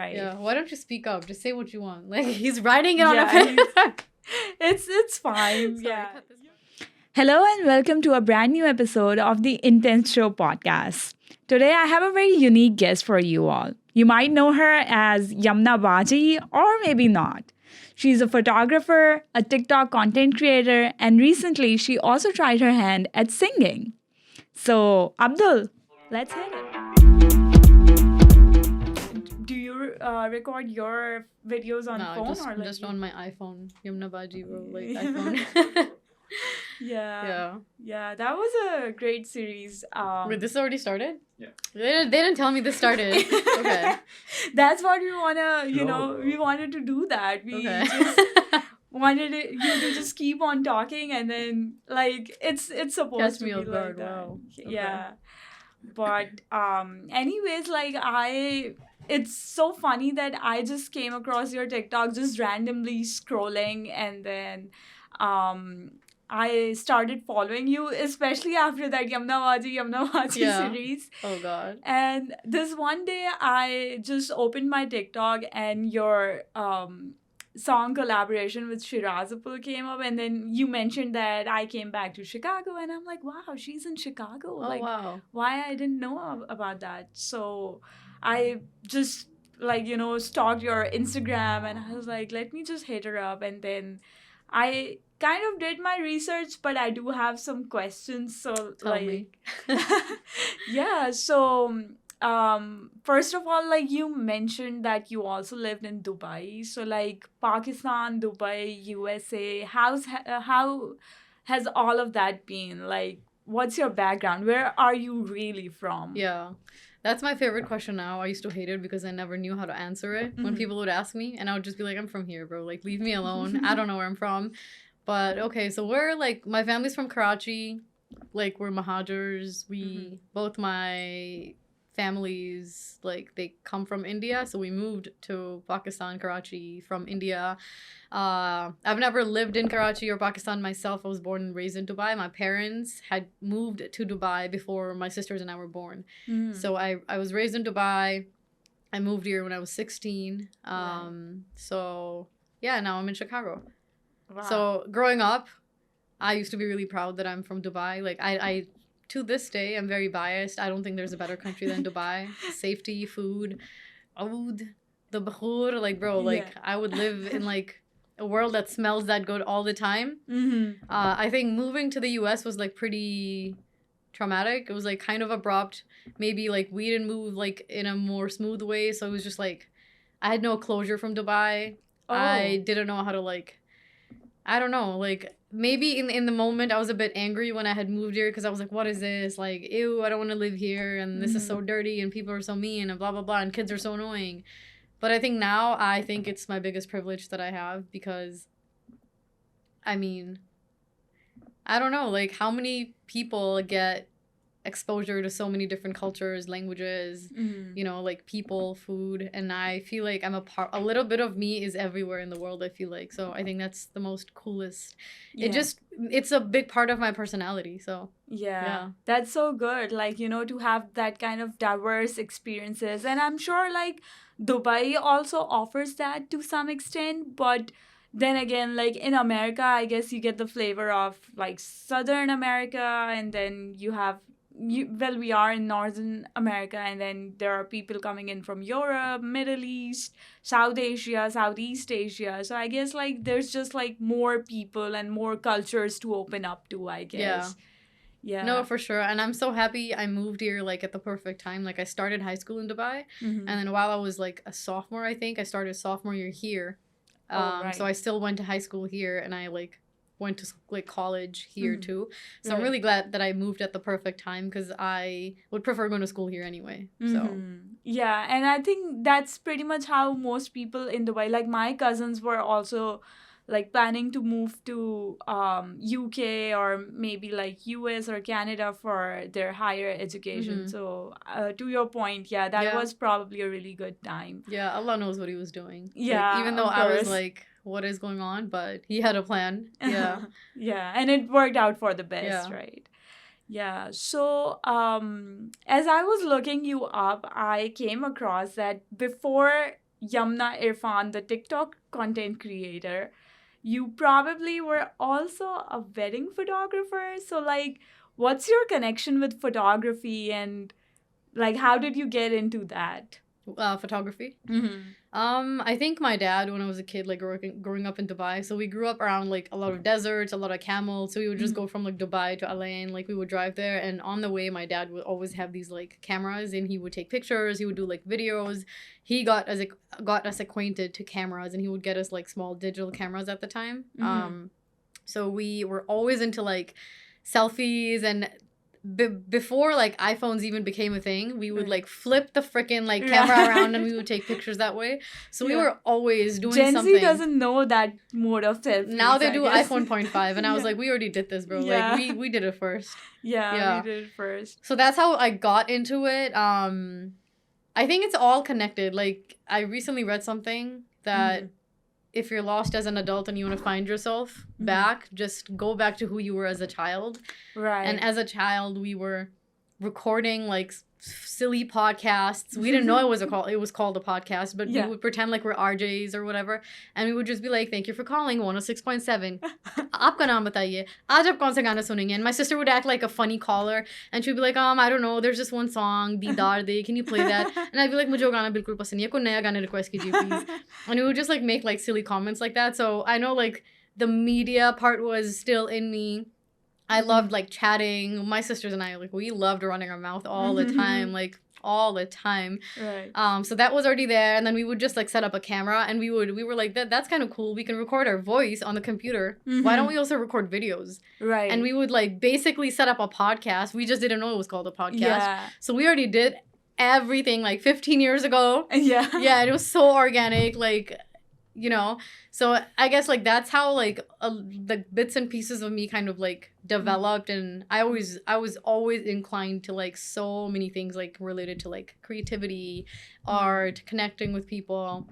Right. Yeah. Why don't you speak up? Just say what you want. Like he's writing it on a pen. It's fine. Sorry, Yeah. cut this part. Hello and welcome to a brand new episode of the Intense Show podcast. Today I have a very unique guest for you all. You might know her as Yamna Baji or maybe not. She's a photographer, a TikTok content creator, and recently she also tried her hand at singing. So, Abdul, let's hit it. Do you record your videos on No, phone just or like just on my iPhone. Yamna Baji, bro. Like Yeah. iPhone. Yeah. Yeah. That was a great series. Wait, this already started? Yeah. They didn't tell me this started. Okay. That's what we wanna, No, we wanted to do that. We Okay. just wanted you to just keep on talking, and then like it's supposed Catch to me be off like guard, that. wow. Yeah. But anyways, like it's so funny that I just came across your TikTok just randomly scrolling, and then I started following you, especially after that Yamna Baji Yeah. series. Oh god. And this one day, I just opened my TikTok and your song collaboration with Shirazapur came up, and then you mentioned that I came back to Chicago, and I'm like, wow, she's in Chicago. Oh Like, wow. why I didn't know about that. So I just stalked your Instagram, and I was like, let me just hit her up, and then I kind of did my research, but I do have some questions. So Tell me. yeah. So first of all, like you mentioned that you also lived in Dubai. So like Pakistan, Dubai, USA. How has all of that been? Like, what's your background? Where are you really from? Yeah. That's my favorite question now. I used to hate it because I never knew how to answer it when Mhm. people would ask me. And I would just be like, I'm from here, bro. Like, leave me alone. I don't know where I'm from. But okay, so we're like, my family's from Karachi. Like, we're Mahajers. Both my families, like, they come from India. So we moved to Pakistan, Karachi from India. I've never lived in Karachi or Pakistan myself. I was born and raised in Dubai. My parents had moved to Dubai before my sisters and I were born. Mm. So I was raised in Dubai. I moved here when I was 16. Right. So yeah, now I'm in Chicago. Wow. So growing up, I used to be really proud that I'm from Dubai. Like I to this day, I'm very biased. I don't think there's a better country than Dubai. Safety, food, oud, the bakhur. Like bro, like Yeah. I would live in like a world that smells that good all the time. Mm-hmm. I think moving to the US was like pretty traumatic. It was like kind of abrupt. Maybe like we didn't move like in a more smooth way. So it was just like I had no closure from Dubai. Oh. I didn't know how to like, I don't know, like maybe in the moment I was a bit angry when I had moved here because I was like, what is this? Like, ew, I don't want to live here, and this is so dirty and people are so mean and blah blah blah and kids are so annoying. But I think now I think it's my biggest privilege that I have because I mean, I don't know, like how many people get exposure to so many different cultures, languages, Mm-hmm. you know, like people, food, and I feel like I'm a little bit of me is everywhere in the world, I feel like. So I think that's the most coolest. Yeah. It's a big part of my personality. So Yeah, that's so good. Like, to have that kind of diverse experiences. And I'm sure, like, Dubai also offers that to some extent. But then again, like, in America, I guess you get the flavor of, like, Southern America. And then we are in Northern America. And then there are people coming in from Europe, Middle East, South Asia, Southeast Asia. So I guess, like, there's just, like, more people and more cultures to open up to, I guess. Yeah. no, for sure. And I'm so happy I moved here like at the perfect time. Like I started high school in Dubai, Mhm. and then while I was like a sophomore, I think I started sophomore year here. Right. So I still went to high school here, and I like went to like college here Mhm. too. So I'm Right. really glad that I moved at the perfect time because I would prefer going to school here anyway. So Mhm. Yeah, and I think that's pretty much how most people in Dubai, like my cousins were also like planning to move to UK or maybe like US or Canada for their higher education. Mhm. So to your point, yeah, that Yeah. was probably a really good time. yeah, Allah knows what he was doing. Like, Yeah, even though of I was course. like, what is going on? But he had a plan. Yeah. Yeah, and it worked out for the best, Yeah. right? Yeah. So, as I was looking you up, I came across that before Yamna Irfan, the TikTok content creator, you probably were also a wedding photographer. So, like, what's your connection with photography and, like, how did you get into that? Photography. Mm-hmm. I think my dad, when I was a kid, like growing up in Dubai, so we grew up around like a lot of deserts, a lot of camels. So we would just go from like Dubai to Alain, like we would drive there, and on the way, my dad would always have these like cameras, and he would take pictures. He would do like videos. He got us acquainted to cameras, and he would get us like small digital cameras at the time. So we were always into like selfies and before like iPhones even became a thing, we would like flip the freaking like camera around and we would take pictures that way. So we were always doing Gen something. Z doesn't know that mode of selfies. Now they do iPhone 0.5 and I was like, we already did this, bro. Like we did it first. Yeah, we did it first. So that's how I got into it. I think it's all connected. Like I recently read something that if you're lost as an adult and you want to find yourself back, just go back to who you were as a child. Right. And as a child, we were recording like silly podcasts. We didn't know it was called a podcast, but we would pretend like we're RJs or whatever, and we would just be like, "Thank you for calling 106.7. Aapka naam bataiye. Aaj aap kaun sa gana sunenge?" And my sister would act like a funny caller, and she'd be like, I don't know. There's just one song, Deedar De. Can you play that? And I'd be like, "Mujhe wo gana bilkul pasand nahi hai. Koi naya gana request kijiye, please." And we would just like make like silly comments like that. So I know like the media part was still in me. I loved like chatting. My sisters and I, like, we loved running our mouth all the time, like all the time. Right. So that was already there, and then we would just like set up a camera, and we were like, that's kind of cool. We can record our voice on the computer. Why don't we also record videos? Right. And we would like basically set up a podcast. We just didn't know it was called a podcast. Yeah. So we already did everything like 15 years ago. Yeah. Yeah, and it was so organic, like. You know, so I guess like that's how like the bits and pieces of me kind of like developed, and I was always inclined to like so many things like related to like creativity, art, connecting with people.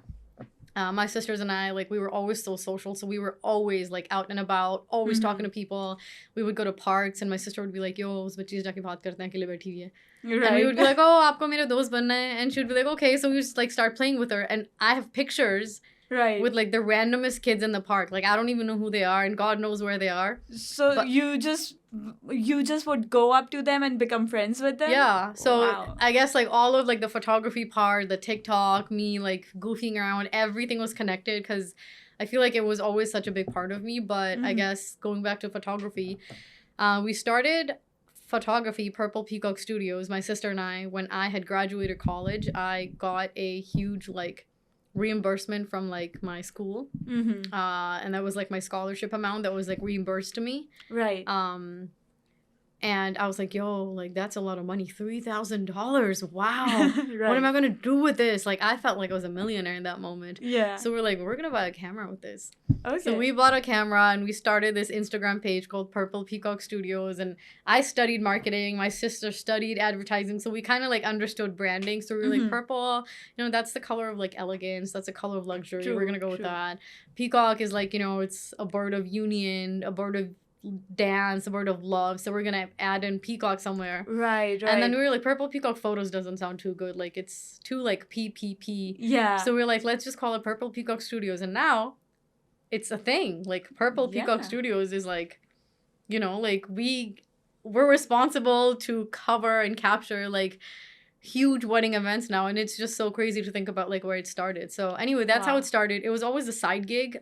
My sisters and I, like, we were always so social, so we were always like out and about, always talking to people. We would go to parks, and my sister would be like, "Yo, us bachchi se jaake baat karte hain, ke liye bathi hai." Right. And we would be like, "Oh, aapko mere dost banna hai," and she would be like, "Okay." So we would just like start playing with her, and I have pictures. Right. With like the randomest kids in the park. Like I don't even know who they are, and God knows where they are. So but you just would go up to them and become friends with them? Yeah. So wow. I guess like all of like the photography part, the TikTok, me like goofing around, everything was connected because I feel like it was always such a big part of me. But I guess going back to photography, we started photography, Purple Peacock Studios, my sister and I, when I had graduated college. I got a huge like reimbursement from like my school, and that was like my scholarship amount that was like reimbursed to me, right? And I was like, yo, like that's a lot of money, $3,000. Wow. Right. What am I gonna do with this? Like I felt like I was a millionaire in that moment. Yeah. So we're like, we're gonna buy a camera with this. Okay. So we bought a camera and we started this Instagram page called Purple Peacock Studios, and I studied marketing. My sister studied advertising, so we kind of like understood branding. So we were like, purple, you know, that's the color of like elegance. That's the color of luxury. We're gonna go with that. Peacock is like, you know, it's a bird of union, a bird of dance, a bird of love, so we're gonna add in peacock somewhere. Right. And then we were like, Purple Peacock Photos doesn't sound too good, like it's too like PPP. Yeah. So we were like, let's just call it Purple Peacock Studios, and now it's a thing. Like Purple Peacock Studios is like, you know, like we're responsible to cover and capture like huge wedding events now, and it's just so crazy to think about like where it started. So anyway, that's how it started. It was always a side gig.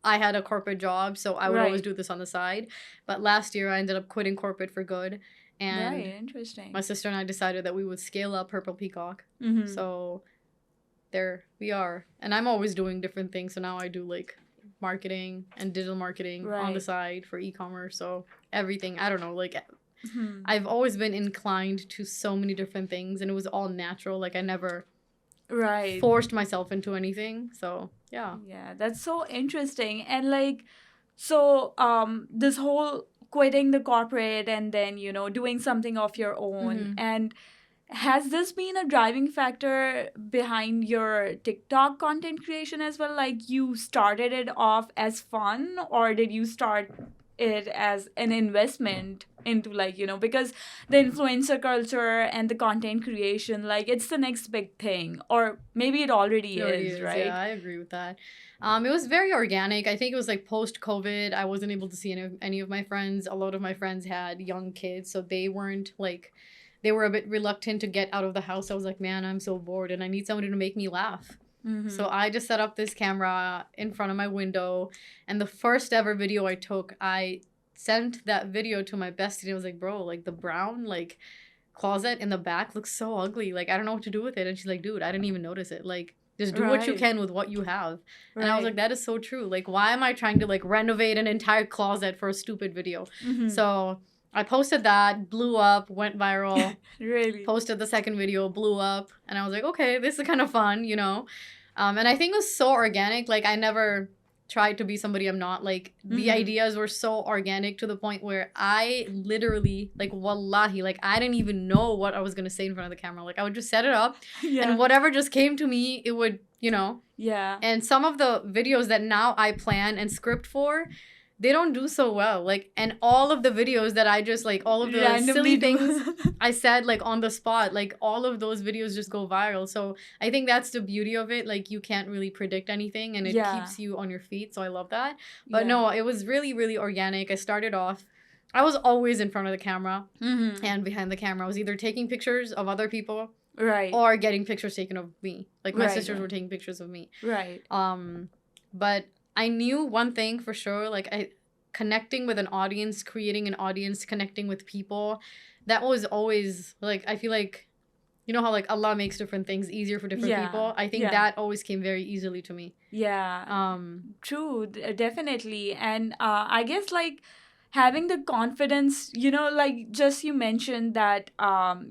I had a corporate job, so I would always do this on the side. But last year, I ended up quitting corporate for good. And interesting. My sister and I decided that we would scale up Purple Peacock. So there we are. And I'm always doing different things. So now I do like marketing and digital marketing on the side for e-commerce. So everything, I don't know, like I've always been inclined to so many different things, and it was all natural. Like I never forced myself into anything. So yeah, that's so interesting. And like, so this whole quitting the corporate and then, you know, doing something of your own, and has this been a driving factor behind your TikTok content creation as well? Like you started it off as fun, or did you start it as an investment into, like, because the influencer culture and the content creation, like, it's the next big thing, or maybe it already It already is, is. Yeah, right? I agree with that. It was very organic. I think it was like post COVID. I wasn't able to see any of my friends. A lot of my friends had young kids, so they weren't like, they were a bit reluctant to get out of the house. I was like, man, I'm so bored and I need somebody to make me laugh. So I just set up this camera in front of my window, and the first ever video I took, I sent that video to my bestie. And I was like, bro, like the brown like closet in the back looks so ugly. Like I don't know what to do with it. And she's like, dude, I didn't even notice it. Like just do what you Right. can with what you have. And I was Right. like, that is so true. Like why am I trying to like renovate an entire closet for a stupid video? So I posted that, blew up, went viral. Really. Posted the second video, blew up, and I was like, okay, this is kind of fun, and I think it was so organic. Like I never tried to be somebody I'm not. Like the ideas were so organic to the point where I literally, like, wallahi, like I didn't even know what I was gonna say in front of the camera. Like I would just set it up, Yeah. and whatever just came to me, it would, Yeah. And some of the videos that now I plan and script for, they don't do so well. Like, and all of the videos that I just, like, all of the Randomly silly do. things I said, like, on the spot, like, all of those videos just go viral. So I think that's the beauty of it. Like, you can't really predict anything, and it Yeah. keeps you on your feet. So I love that. But Yeah. no, it was really, really organic. I started off, I was always in front of the camera and behind the camera. I was either taking pictures of other people Right. or getting pictures taken of me. Like, my Right, sisters right. were taking pictures of me. Right. But I knew one thing for sure, like connecting with an audience, creating an audience, connecting with people, that was always, like, I feel like, you know how, like, Allah makes different things easier for different Yeah, people? I think yeah. that always came very easily to me. Yeah. True, definitely. And I guess, like, having the confidence, like, just you mentioned that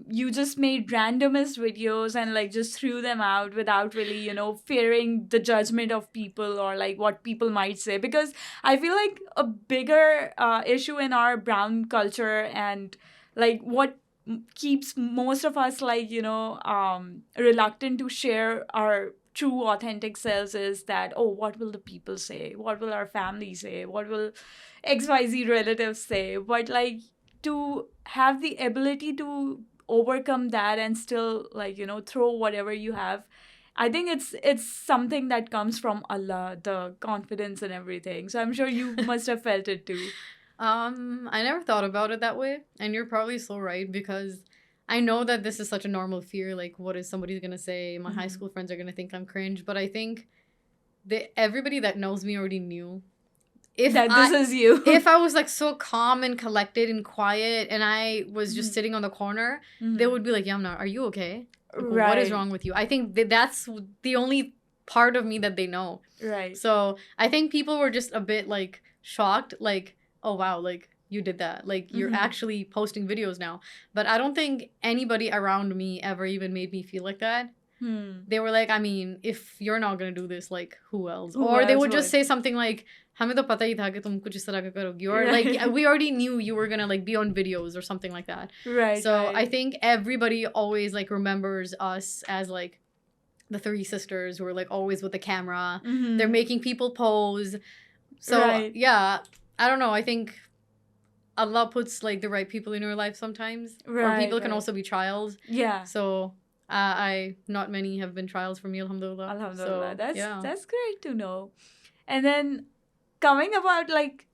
you just made randomest videos and, like, just threw them out without really, fearing the judgment of people or, like, what people might say. Because I feel like a bigger issue in our brown culture, and, like, what keeps most of us, like, reluctant to share our true authentic selves, is that, oh, what will the people say, what will our family say, what will XYZ relatives say? But, like, to have the ability to overcome that and still, like, throw whatever you have, I think it's something that comes from Allah, the confidence and everything. So I'm sure you must have felt it too. I never thought about it that way, and you're probably so right, because I know that this is such a normal fear, like, what is somebody gonna say? My high school friends are gonna think I'm cringe, but I think everybody that knows me already knew that this is you. if I was, like, so calm and collected and quiet and I was just sitting on the corner, they would be like, Yamna, are you okay? Like, what is wrong with you? I think that's the only part of me that they know. Right. So I think people were just a bit, like, shocked, like, oh wow, like, you did that, like, you're actually posting videos now. But I don't think anybody around me ever even made me feel like that. They were like, I mean, if you're not gonna do this, like, who else? Or they would just say something like, हमें तो पता ही था कि तुम कुछ इस तरह का करोगी, or like, we already knew you were gonna, like, be on videos or something like that. Right. So right. I think everybody always, like, remembers us as, like, the three sisters who are, like, always with the camera. They're making people pose. So yeah, I don't know. I think Allah puts, like, the right people in your life sometimes. Or people can also be trials. Yeah. So not many have been trials for me, alhamdulillah. Alhamdulillah. So, that's great to know. And then coming about, like,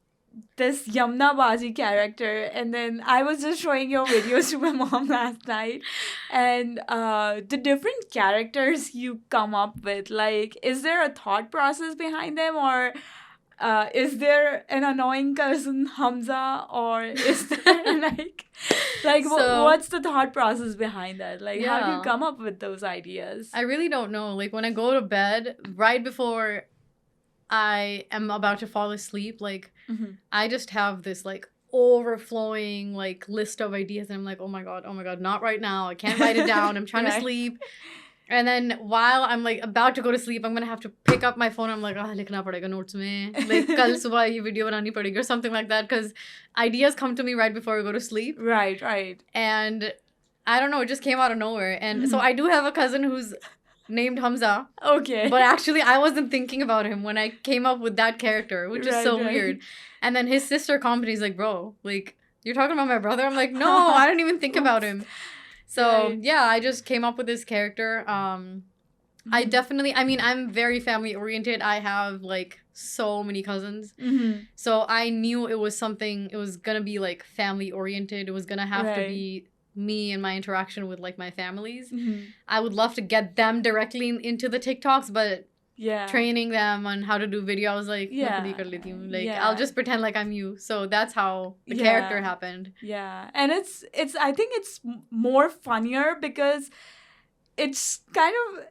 this Yamna Baji character, and then I was just showing your videos to my mom last night, and the different characters you come up with, like, is there a thought process behind them, or is there an annoying cousin Hamza, or is there like what's the thought process behind that? Like, how do you come up with those ideas? I really don't know. Like, when I go to bed, right before I am about to fall asleep, like, I just have this, like, overflowing, like, list of ideas, and I'm like, oh my god, not right now, I can't write it down, I'm trying to sleep. And then while I'm, like, about to go to sleep, I'm gonna have to pick up my phone. I'm like, likhna padega notes mein, like, kal subah ye video banani padegi, or something like that, because ideas come to me right before I go to sleep. Right. And I don't know, it just came out of nowhere. And so I do have a cousin who's named Hamza. Okay. But actually, I wasn't thinking about him when I came up with that character, which is Right, so right. weird. And then his sister commented, he's like, bro, like, you're talking about my brother? I'm like, no, I didn't even think about Oops. him. So, Right. yeah, I just came up with this character. I Mhm. definitely, I mean, I'm very family oriented. I have, like, so many cousins. Mhm. So I knew it was something, it was gonna be, like, family oriented. It was gonna have to Right. be me and my interaction with, like, my families. Mhm. I would love to get them directly into the TikToks, but Yeah. training them on how to do videos, like, मैं खुद ही Yeah. कर लेती हूँ. Like, I'll Yeah. just pretend like I'm you. So that's how the Yeah. character happened. Yeah. And it's I think it's more funnier because it's kind of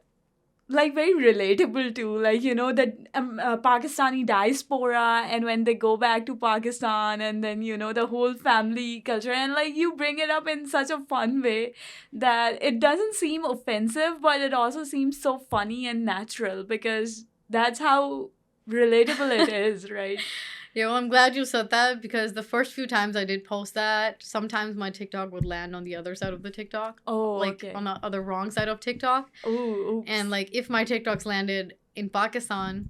like very relatable too, like that Pakistani diaspora, and when they go back to Pakistan, and then the whole family culture, and like you bring it up in such a fun way that it doesn't seem offensive, but it also seems so funny and natural because that's how relatable it is, right? Yeah, well, I'm glad you said that because the first few times I did post that, sometimes my TikTok would land on the other side of the TikTok. Oh, like okay. on the other wrong side of TikTok. Oh, oops. And like if my TikToks landed in Pakistan,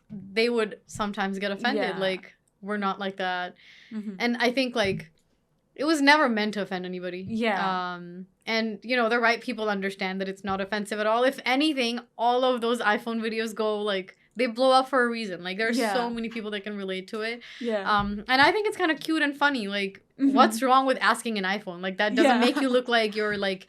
they would sometimes get offended. Yeah. Like, we're not like that. Mhm. And I think like it was never meant to offend anybody. Yeah. And the right people understand that it's not offensive at all. If anything, all of those iPhone videos go like they blow up for a reason. Like there's Yeah. so many people that can relate to it. Yeah. And I think it's kind of cute and funny. Like, Mhm. what's wrong with asking an iPhone? Like that doesn't Yeah. make you look like you're like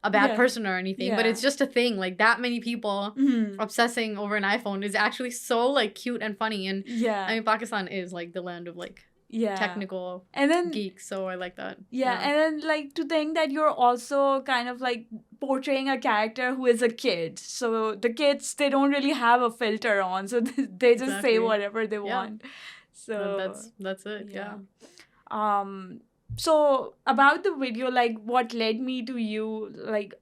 a bad Yeah. person or anything. But Yeah. it's just a thing. Like that many people Mhm. obsessing over an iPhone is actually so like cute and funny. And Yeah. I mean, Pakistan is like the land of like Yeah. technical And then geeks, so I like that. yeah, and then like to think that you're also kind of like portraying a character who is a kid. So the kids, they don't really have a filter on, so they just say Exactly. whatever they Yeah. want. So That's it. Yeah. so about the video, like what led me to you, like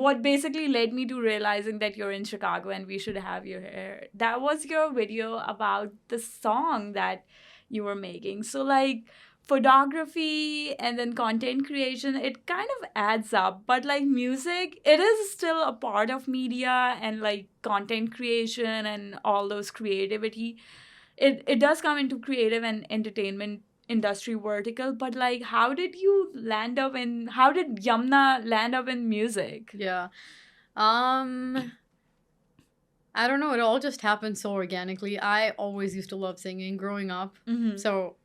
what basically led me to realizing that you're in Chicago and we should have you here. That was your video about the song that you were making. So like photography and then content creation, it kind of adds up, but like music, it is still a part of media, and like content creation and all those creativity, it does come into creative and entertainment industry vertical. But like how did Yamna land up in music? Yeah. I don't know. It all just happened so organically. I always used to love singing growing up. Mm-hmm. So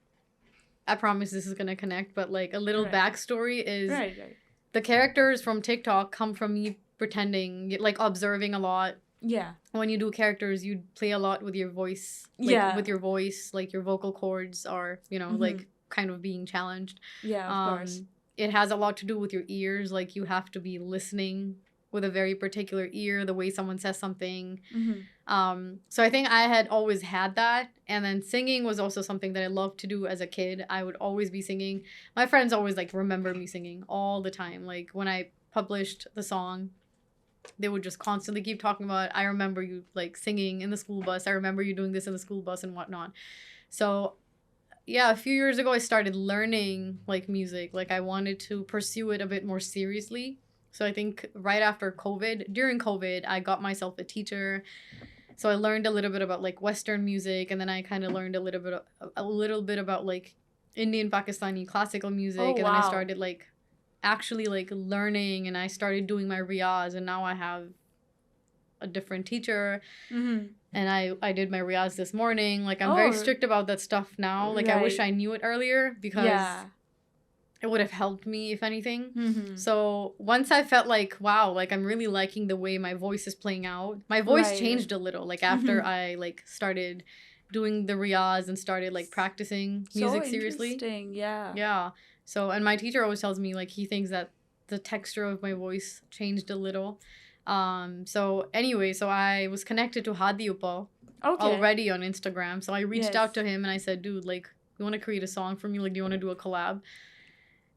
I promise this is going to connect. But like a little Right. backstory is Right. the characters from TikTok come from me pretending, like observing a lot. Yeah. When you do characters, you play a lot with your voice. Like, Yeah. with your voice, like your vocal cords are, Mhm. like kind of being challenged. Yeah, of course. It has a lot to do with your ears. Like you have to be listening with a very particular ear, the way someone says something. Mm-hmm. So I think I had always had that. And then singing was also something that I loved to do as a kid. I would always be singing. My friends always like remember me singing all the time. Like when I published the song, they would just constantly keep talking about, I remember you like singing in the school bus. I remember you doing this in the school bus and whatnot. So yeah, a few years ago, I started learning like music. Like I wanted to pursue it a bit more seriously. So I think right after during COVID, I got myself a teacher. So I learned a little bit about like Western music, and then I kind of learned a little bit about like Indian Pakistani classical music, Oh, and then I wow. started like actually like learning, and I started doing my riyaz, and now I have a different teacher. Mm-hmm. And I did my riyaz this morning. Like I'm very Oh, strict about that stuff now. Like I wish right. I knew it earlier because Yeah. it would have helped me if anything. Mm-hmm. So once I felt like, wow, like I'm really liking the way my voice is playing out. My voice Right. changed a little. Like after I like started doing the riyaz and started like practicing music so seriously. interesting. Yeah. Yeah. So, and my teacher always tells me like he thinks that the texture of my voice changed a little. So anyway, so I was connected to Hadi Upal Okay. already on Instagram. So I reached Yes. out to him and I said, dude, like, you want to create a song for me? Like, do you want to do a collab?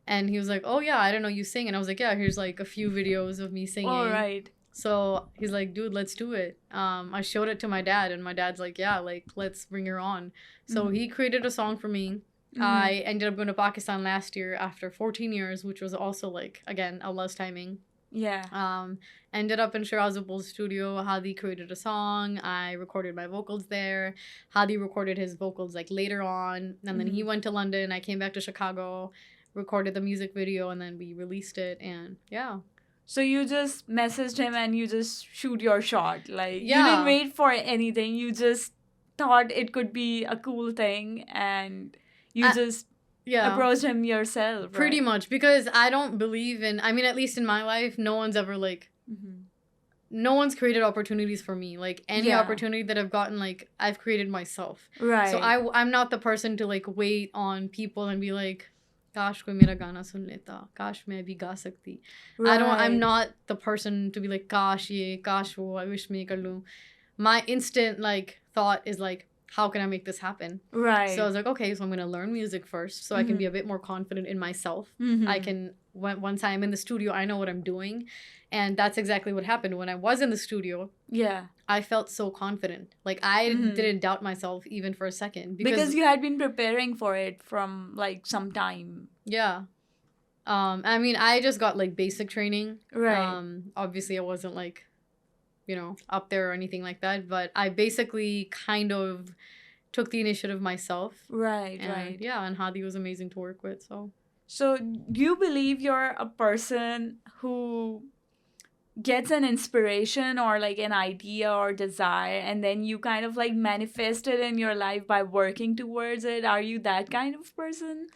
And he was like, oh yeah, I don't know, you sing. And I was like, yeah, here's like a few videos of me singing. All right. So he's like, dude, let's do it. I showed it to my dad, and my dad's like, yeah, like, let's bring her on. So Mhm. he created a song for me. Mhm. I ended up going to Pakistan last year after 14 years, which was also like, again, Allah's timing. Yeah. Um, Ended up in Shirazupal's studio. Hadi created a song. I recorded my vocals there. Hadi recorded his vocals like later on, and then he Mhm. went to London. I came back to Chicago, recorded the music video, and then we released it. And yeah, So you just messaged him and you just shoot your shot. Like you didn't yeah, wait for anything. You just thought it could be a cool thing and you I, just yeah. approached him yourself, Pretty right? much, because I don't believe in, I mean, at least in my life, no one's ever like, Mm-hmm. no one's created opportunities for me. Like any Yeah. opportunity that I've gotten, like I've created myself. So Right. I'm not the person to like wait on people and be like, "Kash koi mera gana sun leta. Kash main bhi ga sakti." I'm Right. not the person to be like, "Kash ye, kash wo. I wish me kar lu." My instant like thought is like, how can I make this happen? So I Right. was like, okay, so I'm gonna learn music first, so I can be Mm-hmm. a bit more confident in myself. I Mm-hmm. can once I'm in the studio, I know what I'm doing, and that's exactly what happened when I was in the studio. Yeah. I felt so confident, like I Mm-hmm. didn't doubt myself even for a second Because because you had been preparing for it from like some time. yeah. I mean, I just got like basic training. Right. Obviously, I wasn't like up there or anything like that, but I basically kind of took the initiative myself. Right. And Right. yeah, and Hadi was amazing to work with. So So do you believe you're a person who gets an inspiration or like an idea or desire and then you kind of like manifest it in your life by working towards it? Are you that kind of person?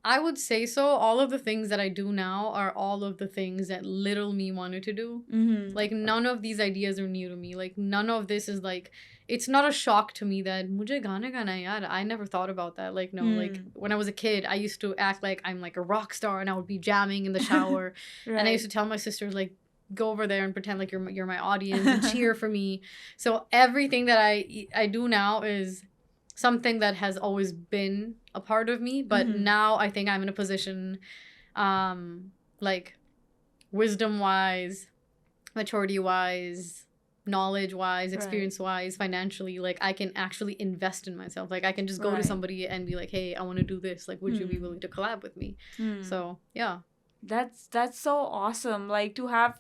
I would say so. All of the things that I do now are all of the things that little me wanted to do. Mm-hmm. Like none of these ideas are new to me. Like none of this is like, it's not a shock to me that mujhe gaane gana hai yaar. I never thought about that. Like no, like Hmm. when I was a kid, I used to act like I'm like a rock star and I would be jamming in the shower, and I used Right. to tell my sisters like, go over there and pretend like you're my audience and cheer for me. So everything that I do now is something that has always been a part of me, but Mm-hmm. now I think I'm in a position, like wisdom wise, maturity wise, knowledge wise, Right. experience wise, financially, like I can actually invest in myself. Like I can just go to Right. somebody and be like, hey, I want to do this. Like, would you be Hmm. willing to collab with me? Hmm. So yeah. That's so awesome. Like to have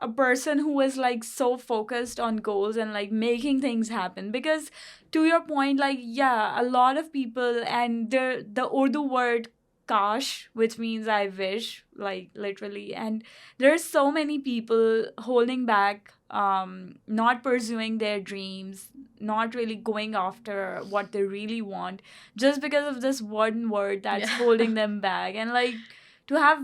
a person who is like so focused on goals and like making things happen, because to your point, like yeah, a lot of people, and the Urdu word kash, which means I wish, like literally, and there's so many people holding back, not pursuing their dreams, not really going after what they really want, just because of this one word that's Yeah. holding them back. And like to have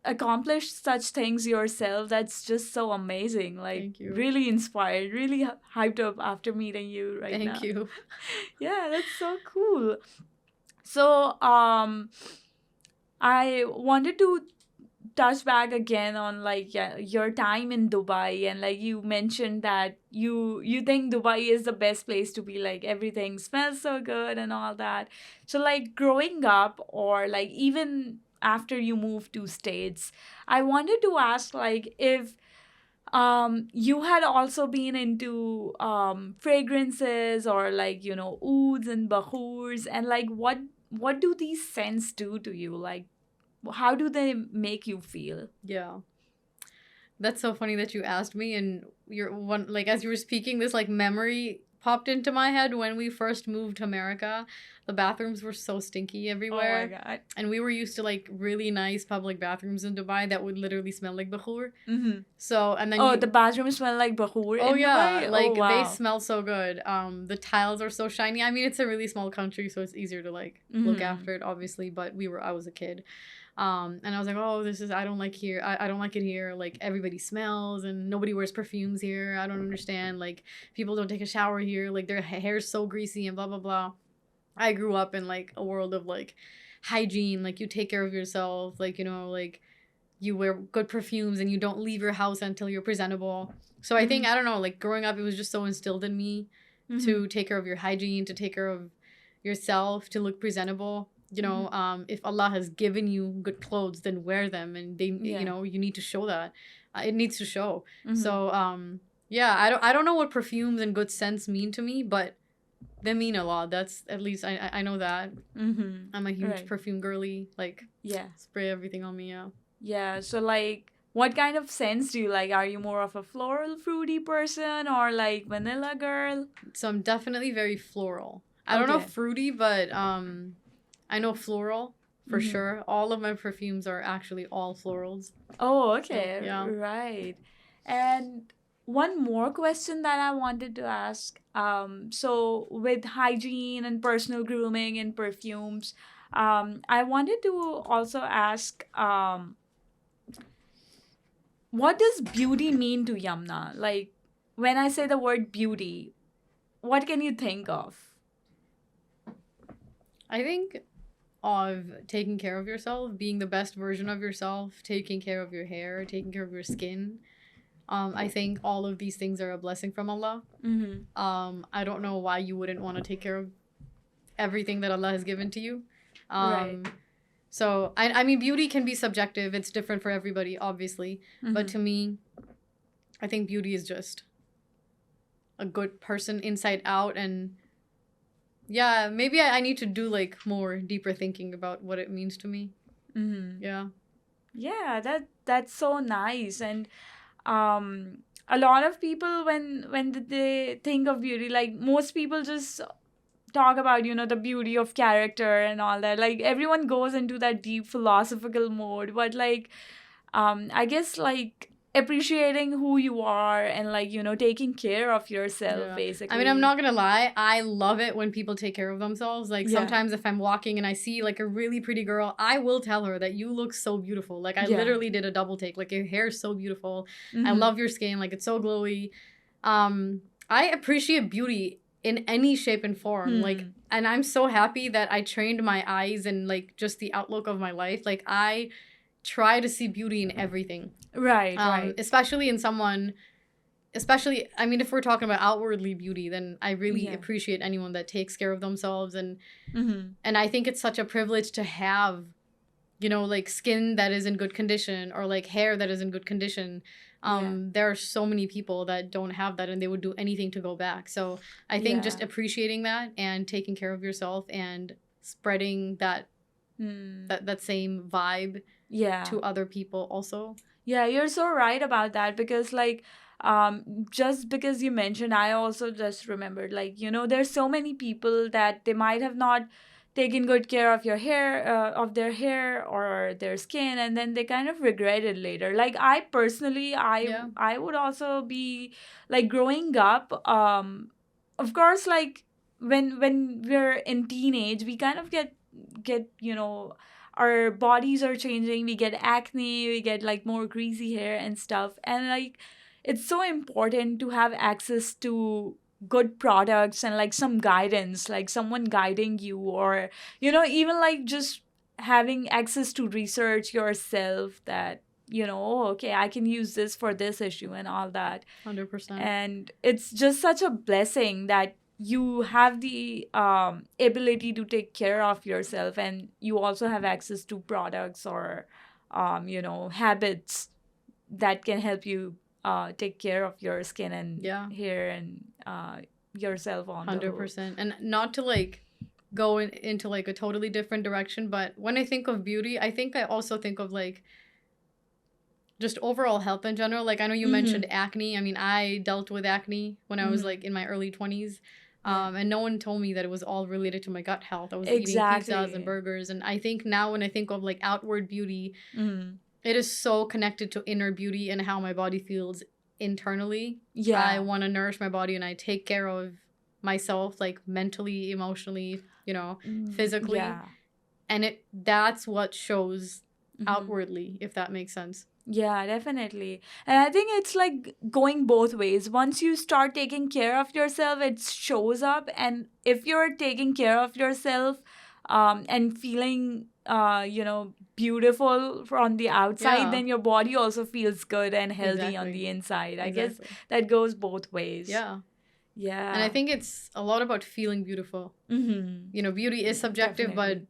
accomplished such things yourself, that's just so amazing. Like Thank you. really inspired, really hyped up after meeting you right Thank now. you. Yeah, that's so cool. So I wanted to touch back again on like, yeah, your time in Dubai, and like you mentioned that you think Dubai is the best place to be, like everything smells so good and all that. So like growing up, or like even after you moved to States, I wanted to ask like if you had also been into fragrances, or like ouds and bahurs, and like what do these scents do to you? Like how do they make you feel? Yeah. That's so funny that you asked me, and you're one like as you were speaking, this like memory popped into my head when we first moved to America. The bathrooms were so stinky Oh my everywhere, god. and we were used to like really nice public bathrooms in Dubai that would literally smell like bahur. Mm-hmm. So and then Oh, the you bathrooms smell like bahur oh in yeah, Dubai? Oh like they wow. smell so good. The tiles are so shiny. I mean, it's a really small country, so it's easier to like look Mm-hmm. after it, obviously. But I was a kid, and I was like, oh, this is I don't like here. I don't like it here. Like everybody smells and nobody wears perfumes here. I don't understand. Like people don't take a shower here. Like their hair's so greasy and blah blah blah. I grew up in like a world of like hygiene. Like you take care of yourself. Like like you wear good perfumes and you don't leave your house until you're presentable. So I think Mm-hmm. I don't know, like growing up it was just so instilled in me Mm-hmm. to take care of your hygiene, to take care of yourself, to look presentable. Mm-hmm. If Allah has given you good clothes, then wear them, and they, Yeah. you need to show that. It needs to show. Mm-hmm. So, yeah, I don't know what perfumes and good scents mean to me, but they mean a lot. That's at least I know that. Mm-hmm. I'm a huge Right. perfume girly. Like Yeah. spray everything on me. Yeah. Yeah. So like what kind of scents do you like? Are you more of a floral, fruity person or like vanilla girl? So I'm definitely very floral. I don't know Okay. fruity, but I know floral for Mm-hmm. sure. All of my perfumes are actually all florals. Oh, So okay. yeah. Right. And one more question that I wanted to ask. So with hygiene and personal grooming and perfumes, I wanted to also ask, what does beauty mean to Yamna? Like, when I say the word beauty, what can you think of? I think of taking care of yourself, being the best version of yourself, taking care of your hair, taking care of your skin. I think all of these things are a blessing from Allah. Mm-hmm. I don't know why you wouldn't want to take care of everything that Allah has given to you. Right. So I mean, beauty can be subjective. It's different for everybody, obviously. But Mm-hmm. to me, I think beauty is just a good person inside out. And yeah, maybe I need to do like more deeper thinking about what it means to me. Mm-hmm. Yeah. Yeah, that's so nice. And a lot of people when they think of beauty, like most people just talk about, the beauty of character and all that. Like everyone goes into that deep philosophical mode, but like I guess like appreciating who you are and like taking care of yourself Yeah. I mean, I'm basically. not gonna lie. I love it when people take care of themselves. Like Yeah. sometimes if I'm walking and I see like a really pretty girl, I will tell her that you look so beautiful. Like I Yeah. literally did a double take. Like your hair is so beautiful. I Mm-hmm. love your skin. Like it's so glowy. I appreciate beauty in any shape and form. Like, Hmm. and I'm so happy that I trained my eyes and like just the outlook of my life. Like I try to see beauty in everything. Right, right. Especially in someone, especially, I mean, if we're talking about outwardly beauty, then I really Yeah. appreciate anyone that takes care of themselves. Mm-hmm. And I think it's such a privilege to have, like skin that is in good condition or like hair that is in good condition. Yeah. There are so many people that don't have that and they would do anything to go back. So I think Yeah. just appreciating that and taking care of yourself and spreading that Hmm. that same vibe Yeah. to other people also. Yeah, you're so right about that because like just because you mentioned, I also just remembered like there's so many people that they might have not taken good care of your hair of their hair or their skin, and then they kind of regret it later. Like I personally, Yeah. I would also be like growing up, of course, like when we're in teenage, we kind of get our bodies are changing, we get acne, we get like more greasy hair and stuff, and like it's so important to have access to good products and like some guidance, like someone guiding you, or even like just having access to research yourself that oh, okay, I can use this for this issue and all that. 100%. And it's just such a blessing that you have the ability to take care of yourself, and you also have access to products or habits that can help you take care of your skin and Yeah. hair and yourself on the whole. 100%. And not to like go into like a totally different direction, but when I think of beauty, I think I also think of like just overall health in general. Like I know you mentioned Mm-hmm. acne. I mean, I dealt with acne when I was Mm-hmm. like in my early 20s. Yeah. And no one told me that it was all related to my gut health. I was eating pizzas and Exactly. burgers. And I think now when I think of like outward beauty, Mm-hmm. it is so connected to inner beauty and how my body feels internally. I Yeah. want to nourish my body and I take care of myself like mentally, emotionally, physically. Yeah. And that's what shows Mm-hmm. outwardly, if that makes sense. Yeah, definitely. And I think it's like going both ways. Once you start taking care of yourself, it shows up. And if you're taking care of yourself and feeling, beautiful on the outside, Yeah, then your body also feels good and healthy on exactly. the inside. I guess Exactly. that goes both ways. Yeah. And I Yeah. think it's a lot about feeling beautiful. Mm-hmm. Beauty is subjective, but Definitely.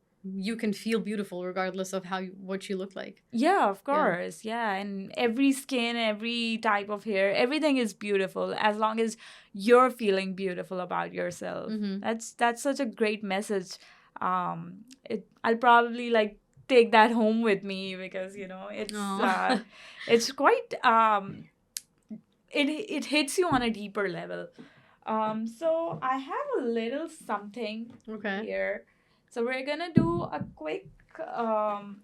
you can feel beautiful regardless of what you look like. Yeah, of Yeah. course. Yeah. And every skin, every type of hair, everything is beautiful as long as you're feeling beautiful about yourself. Mm-hmm. That's such a great message. I'll probably like take that home with me because Oh. it's quite it hits you on a deeper level. So I have a little something Okay. here. So we're gonna do a quick um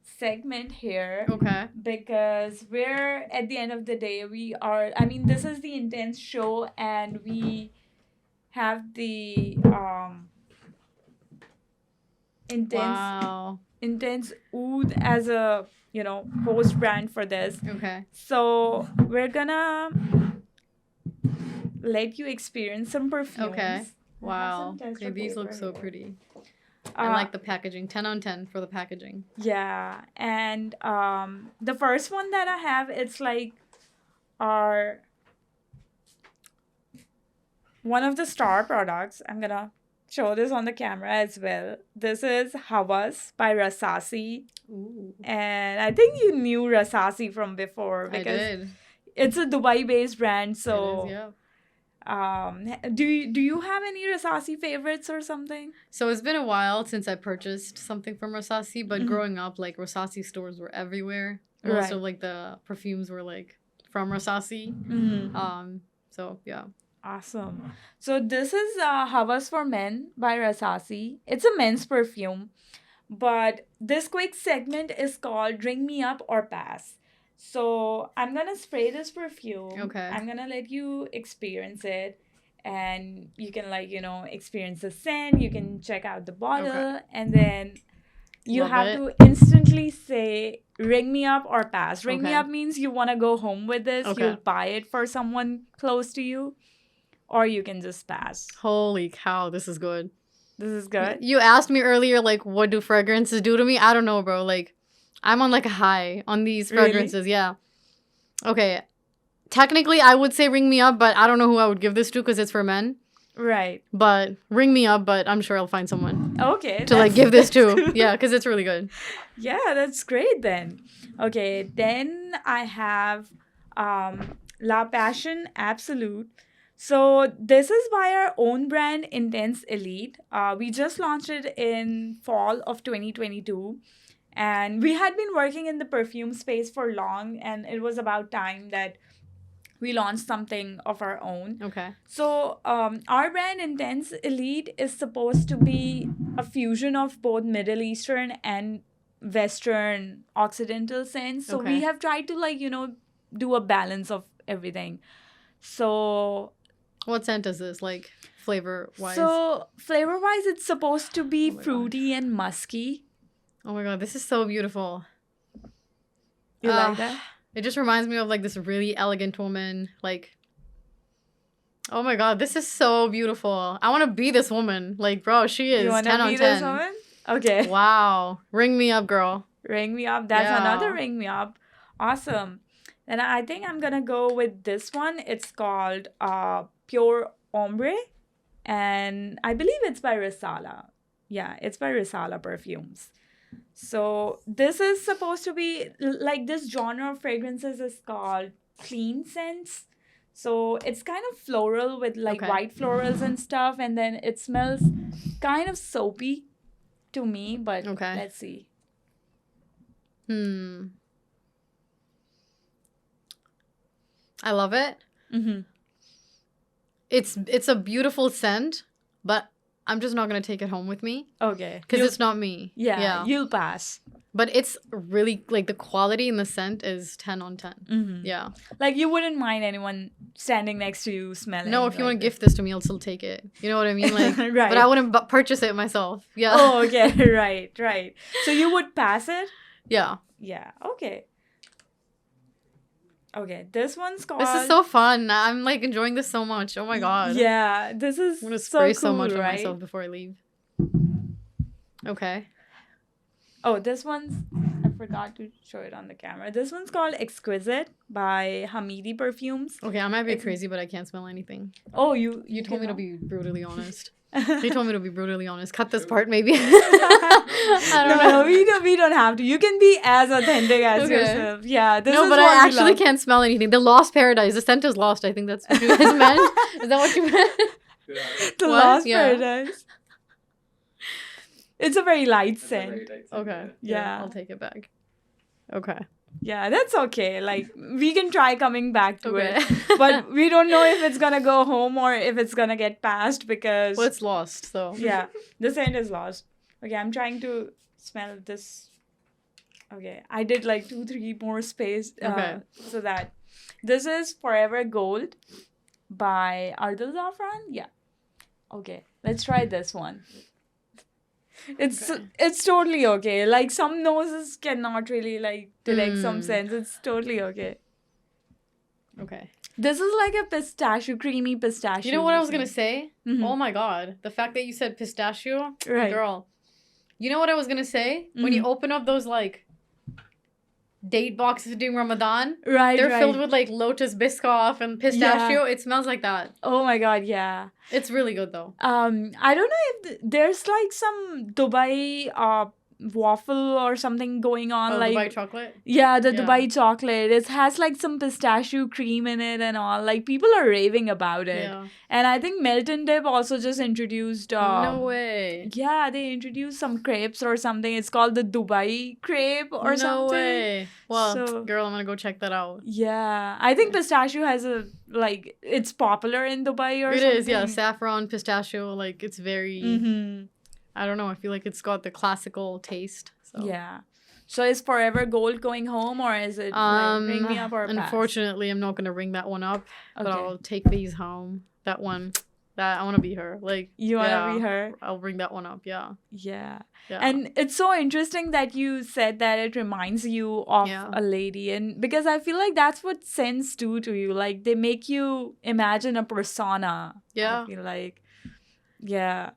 segment here Okay. because we're at the end of the day we are, I mean, this is the intense show and we have the intense Wow. intense oud as a host brand for this. Okay. So we're gonna let you experience some perfumes. Okay. I have Wow. some tester Okay, these look paper so here. pretty. I Uh, like the packaging. 10 on 10 for the packaging. yeah, and the first one that I have, it's like our one of the star products. I'm gonna show this on the camera as well. This is Havas by Rasasi. Ooh. And I think you knew Rasasi from before I because did. it's a Dubai-based brand. It is, So, yeah. do you have any Rasasi favorites or something? So it's been a while since I purchased something from Rasasi, but Mhm. growing up, like Rasasi stores were everywhere. Most Right. of like the perfumes were like from Rasasi. Mm-hmm. So yeah. Awesome. So this is Havas for Men by Rasasi. It's a men's perfume, but this quick segment is called Ring Me Up or Pass. So I'm gonna spray this perfume. Okay. I'm gonna let you experience it, and you can experience the scent. You can check out the bottle, and then you Love have it. to instantly say ring me up or pass. Ring me Okay. up means you want to go home with this. Okay. You'll buy it for someone close to you, or you can just pass. Holy cow, this is good. This is good. You asked me earlier, like, what do fragrances do to me? I don't know, bro. Like, I'm on like a high on these Really? fragrances. Yeah. Okay. Technically, I would say Ring Me Up, but I don't know who I would give this to because it's for men. Right. But Ring Me Up, but I'm sure I'll find someone Okay. to like give this that's to. good. Yeah, because it's really good. Yeah, that's great then. Okay, then I have La Passion Absolute. So this is by our own brand Intense Elite. We just launched it in fall of 2022. And we had been working in the perfume space for long, and it was about time that we launched something of our own. Okay. So, our brand Intense Elite is supposed to be a fusion of both Middle Eastern and Western Occidental scents. So, we Okay. have tried to, do a balance of everything. So, What scent is this? Like, flavor wise? so flavor wise, it's supposed to be Oh my God. fruity and musky. Oh my God, this is so beautiful. You Ah, like that? It just reminds me of like this really elegant woman. Like, oh my God, this is so beautiful. I want to be this woman. Like, bro, she is You want 10 to on be 10. this woman? Okay. Wow. Ring me up, girl. Ring me up. That's Yeah. another ring me up. Awesome. And I think I'm gonna go with this one. It's called Pure Ombre, and I believe it's by Risala. Yeah, it's by Risala Perfumes. So this is supposed to be like this genre of fragrances is called clean scents. So it's kind of floral with like Okay. white florals and stuff, and then it smells kind of soapy to me. But Okay. let's see. I love it. Mm-hmm. It's a beautiful scent, but I'm just not gonna take it home with me Okay. because it's not me. Yeah, you'll pass. But it's really like the quality in the scent is 10 on 10. Mm-hmm. Yeah. Like you wouldn't mind anyone standing next to you smelling. No, if you like want to gift this to me, I'll still take it. You know what I mean? Like, Right. But I wouldn't purchase it myself. Yeah. Oh, okay. Right. So you would pass it? Yeah. Yeah. Okay. Okay. This one's called. This is so fun. I'm like enjoying this so much. Oh my God. Yeah. This is I'm gonna so spray cool, so much on right? myself before I leave. Okay. Oh, this one's. I forgot to show it on the camera. This one's called Exquisite by Hamidi Perfumes. Okay, I might be It's- crazy, but I can't smell anything. Oh, you You told me to cannot? be brutally honest. You told me to be brutally honest. Cut this part, maybe. I don't know. No, we don't have to. You can be as authentic as Okay. yourself. Yeah, this No, is but what I we actually love. can't smell anything. The Lost Paradise. The scent is lost. I think that's what you guys meant. Is that what you meant? The What? Lost Yeah. Paradise. It's a very light It's a very scent. light scent, Okay. Yeah. I'll take it back. Okay. Yeah, that's okay. Like, we can try coming back to Okay. it. But we don't know if it's gonna go home or if it's gonna get passed because, well, it's lost, so. yeah, the scent is lost. Okay, I'm trying to smell this. Okay, I did like 2-3 more space. Okay. So that this is Forever Gold by Ardal Zafran. Yeah. Okay, let's try this one. Okay. It's totally okay. Like, some noses cannot really like detect some Mm. scents. It's totally okay. Okay. This is like a pistachio, creamy pistachio. You know what I was gonna say? Mhm. Oh my god. The fact that you said pistachio. Right. Girl. You know what I was gonna say? When you open up those like date boxes during Ramadan, Right, they're right. filled with like lotus biscoff and pistachio. It smells like that. Oh my god, yeah. It's really good though. I don't know if there's like some Dubai waffle or something going on, Oh, like Dubai chocolate. yeah, the Yeah. Dubai chocolate. It has like some pistachio cream in it and all. Like, people are raving about it. Yeah. And I think Melton Dip also just introduced No way. yeah, they introduced some crepes or something. It's called the Dubai crepe or No something. way. Well, So- girl, I'm gonna go check that out. Yeah, I think pistachio has it's popular in Dubai or It something. is, yeah. Saffron, pistachio, like it's very. Mm-hmm. I don't know. I feel like it's got the classical taste. So. Yeah. So is Forever Gold going home, or is it like, ring me up or pass? Unfortunately, I'm not gonna ring that one up, but Okay. I'll take these home. That one, that I want to be her. Like You want to yeah, be her? I'll ring that one up. Yeah, Yeah. yeah. And it's so interesting that you said that it reminds you of Yeah. a lady. And because I feel like that's what scents do to you. Like, they make you imagine a persona. Yeah. I feel like. Yeah.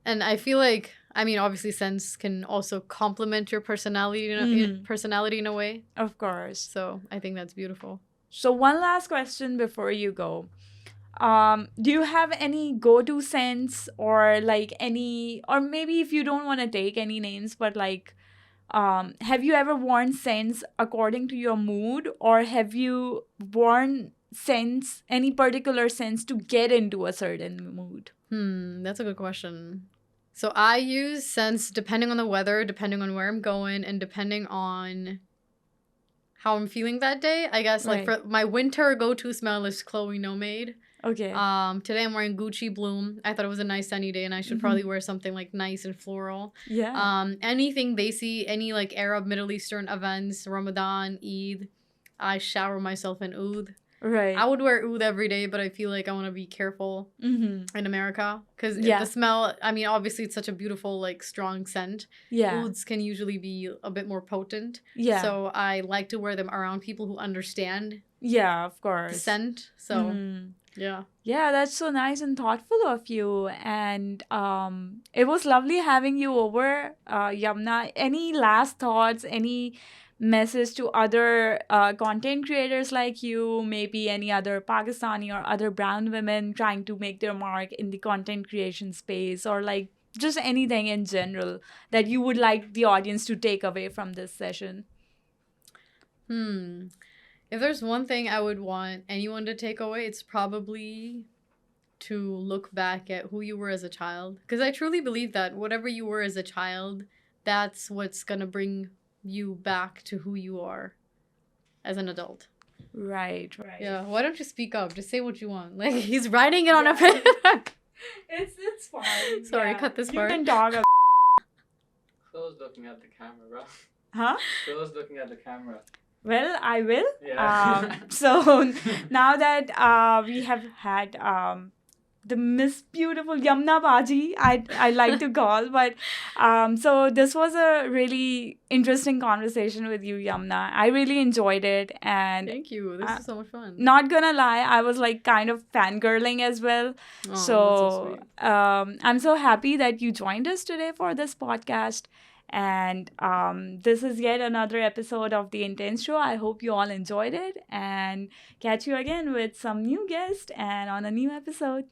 And I feel like, I mean, obviously, scents can also complement your personality, personality in a way. Of course. So I think that's beautiful. So one last question before you go. Do you have any go-to scents or like any, or maybe if you don't want to take any names, but like, have you ever worn scents according to your mood, or have you worn scents, any particular scents to get into a certain mood? That's a good question. So I use scents depending on the weather, depending on where I'm going, and depending on how I'm feeling that day. I guess like Right. for my winter go-to smell is Chloe No Made. Okay. Today I'm wearing Gucci Bloom. I thought it was a nice sunny day and I should probably wear something like nice and floral. Yeah. Anything they see, any like Arab Middle Eastern events, Ramadan, Eid, I shower myself in oud. Right. I would wear oud every day, but I feel like I want to be careful Mm-hmm. in America because Yeah. the smell, I mean, obviously it's such a beautiful, like strong scent. Yeah. Ouds can usually be a bit more potent. Yeah. So I like to wear them around people who understand Yeah, of the course. scent. So Mhm. yeah. Yeah, that's so nice and thoughtful of you. And it was lovely having you over, Yamna. Any last thoughts, any message to other content creators like you, maybe any other Pakistani or other brown women trying to make their mark in the content creation space, or like just anything in general that you would like the audience to take away from this session? If there's one thing I would want anyone to take away, it's probably to look back at who you were as a child. Because I truly believe that whatever you were as a child, that's what's going to bring you back to who you are as an adult. Right, right. Yeah. Why don't you speak up? Just say what you want. Like, he's writing it on a Yeah. paper. It's fine. Sorry, cut this part. You can talk. Close looking at the camera, bro. Huh? Close looking at the camera. Well, I will. Yeah. So now that we have had the Miss Beautiful Yamna Baji, I like to call, but so this was a really interesting conversation with you, Yamna. I really enjoyed it, and Thank you. This is so much fun. not gonna lie, I was like kind of fangirling as well. Oh, that's So sweet. I'm so happy that you joined us today for this podcast. And this is yet another episode of The Intense Show. I hope you all enjoyed it, and catch you again with some new guest and on a new episode.